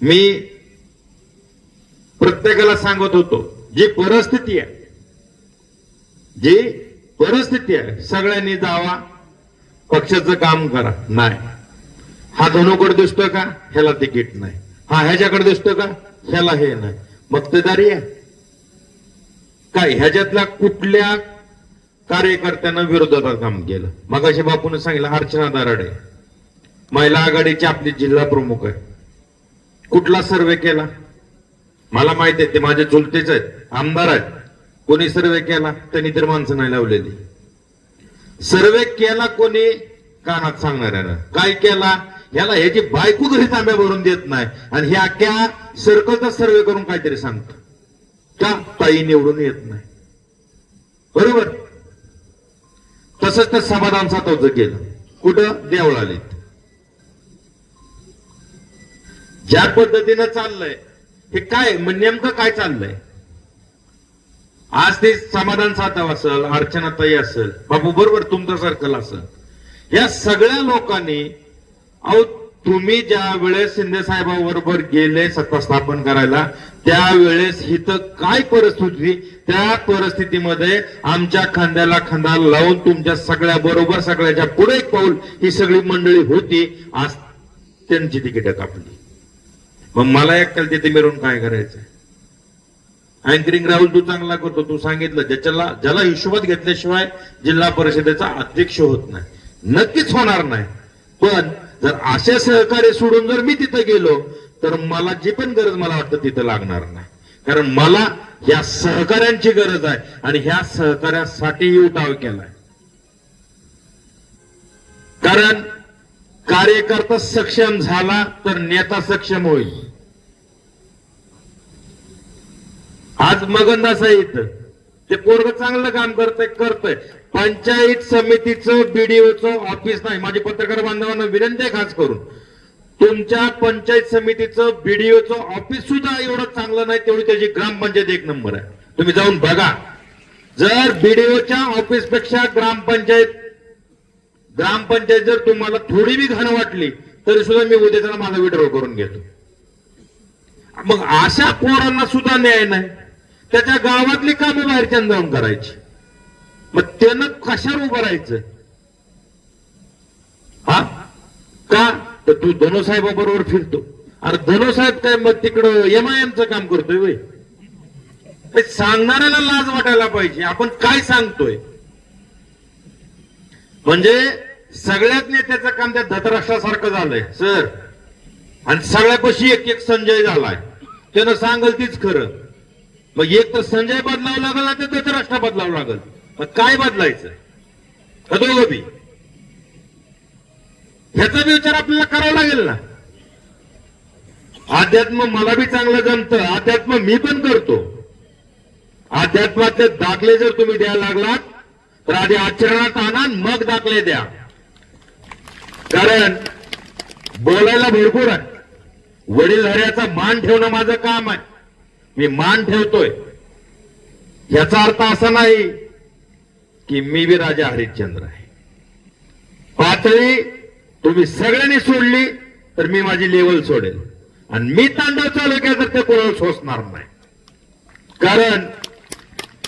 मी प्रत्येकाला सांगत होतो, जी परिस्थिती आहे सगळ्यांनी जावा, पक्षाचं काम करा. नाही, हा धनुकडे दिसतोय का, ह्याला तिकीट नाही, हा ह्याच्याकडे दिसतोय का, ह्याला हे नाही, मक्तेदारी आहे काय? ह्याच्यातल्या कुठल्या कार्यकर्त्यानं विरोधात काम केलं? मगाशी बापूने सांगितलं, अर्चना दराडे महिला आघाडीची आपली जिल्हा प्रमुख आहे. कुठला सर्वे केला? मला माहित आहे, ते माझे चुलतेच आहेत, आमदार आहेत. कोणी सर्वे केला? त्यांनी तर माणसं नाही लावलेली. सर्वे केला कोणी? कानात सांगणाऱ्यानं. काय केला? याला ह्याची बायको घरी तांब्या भरून देत नाही आणि ह्या अख्ख्या सर्कलचा सर्वे करून काहीतरी सांगतो का ताई निवडून येत नाही. बरोबर. तसंच तर समाधान सातवचं केलं. कुठं? देवळालीत. ज्या पद्धतीनं चाललंय हे काय, नेमकं काय चाललंय? आज ते समाधान सातव असेल, अर्चनाताई असेल, बाबू बरोबर तुमचं सर्कल असेल, या सगळ्या लोकांनी, अहो तुम्ही ज्या वेळेस शिंदे साहेबांबरोबर गेले सत्ता स्थापन करायला, त्यावेळेस इथं काय परिस्थिती, त्या परिस्थितीमध्ये आमच्या खांद्याला खांदा लावून तुमच्या सगळ्या बरोबर, सगळ्याच्या पुढे एक पाऊल ही सगळी मंडळी होती. आज त्यांची तिकीट कापली. मग मला एकट्याला तिथे मिळून काय करायचं? अँकरिंग राहुल तू चांगला करतो, तू सांगितलं, ज्याला हिशोबात घेतल्याशिवाय जिल्हा परिषदेचा अध्यक्ष होत नाही, नक्कीच होणार नाही. पण जर असे सहकार्य सोडून जर मी तिथे गेलो तर मला जी पण गरज मला वाटतं तिथं लागणार नाही. कारण मला या सहकार्यांची गरज आहे आणि ह्या सहकार्यासाठी उठाव केलाय. कारण कार्यकर्ता सक्षम झाला तर नेता सक्षम होईल. आज मगनदास आहे इथं, ते पोरग चांगलं काम करतंय. पंचायत समितीचं बीडीओचं ऑफिस नाही. माझे पत्रकार बांधवांना विनंती आहे खास करून, तुमच्या पंचायत समितीचं बीडीओचं ऑफिस सुद्धा एवढं चांगलं नाही, तेवढी त्याची ग्रामपंचायत एक नंबर आहे. तुम्ही जाऊन बघा. जर बीडीओच्या ऑफिस पेक्षा ग्रामपंचायत जर तुम्हाला थोडी बी घाण वाटली तरी सुद्धा मी उद्याचा माझा विड्रॉ करून घेतो. मग अशा पोरांना सुद्धा न्याय नाही. त्याच्या गावातली कामं बाहेरच्या जाऊन करायची. मग त्यानं कशावर उभं राहायचं? हा का? तर तू धनोसाहेबाबरोबर फिरतो. अरे धनोसाहेब काय मग तिकडं एमआयएमचं काम करतोय वय? सांगणाऱ्याला लाज वाटायला पाहिजे आपण काय सांगतोय. म्हणजे सगळ्यात नेत्याचं काम त्या धतराष्ट्रासारखं झालंय सर. आणि सगळ्यापाशी एक एक संजय झालाय. त्यानं सांगल तीच खरं. मग एक तर संजय बदलावं लागल ना, तर धतराष्ट्र बदलावं लागल. मग काय बदलायचं? दोघं बी ह्याचा बी विचार आपल्याला करावा लागेल ना. अध्यात्म मला बी चांगलं जमतं, अध्यात्म मी पण करतो. अध्यात्माचे दाखले जर तुम्ही द्यायला लागलात तर आधी आचरणात आणा, मग दाखले द्या. कारण बोलायला भरपूर आहे. वडीलधाऱ्याचा मान ठेवणं माझं काम आहे. मी मान ठेवतोय. याचा अर्थ असा नाही की मी बी राजा हरिश्चंद्र आहे. पातळी तुम्ही सगळ्यांनी सोडली तर मी माझी लेवल सोडेल. आणि मी तांडव चालू केला तर ते कोणाला सोसणार नाही. कारण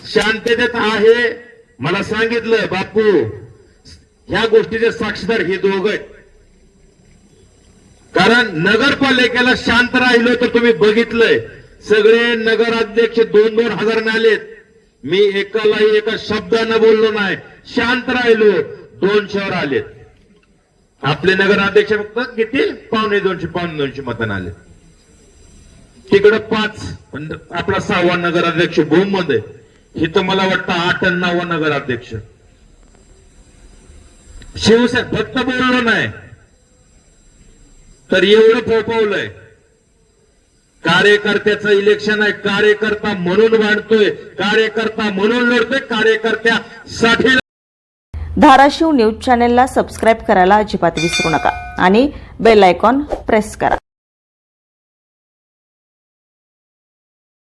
शांततेत आहे. मला सांगितलं बापू ह्या गोष्टीचे साक्षीदार हे दोघं आहेत. कारण नगरपालिकेला शांत राहिलो तर तुम्ही बघितलंय सगळे नगराध्यक्ष 2-2 हजाराने आलेत. मी एकालाही एका शब्दानं बोललो नाही, शांत राहिलो. 200वर आलेत. आपले नगराध्यक्ष फक्त किती? 250 मतांना आले. तिकडं 5. पण आपला 6वा नगराध्यक्ष बहुमत आहे. इथं मला वाटतं 8 आणि 9वा नगराध्यक्ष. शिवसेना फक्त बोललो नाही तर एवढं फोपवलंय. कार्यकर्त्याचं इलेक्शन आहे. कार्यकर्ता म्हणून भांडतोय, कार्यकर्ता म्हणून लढतोय, कार्यकर्त्यासाठी. धाराशिव न्यूज चॅनेलला सबस्क्राईब करायला अजिबात विसरू नका आणि बेल आयकॉन प्रेस करा.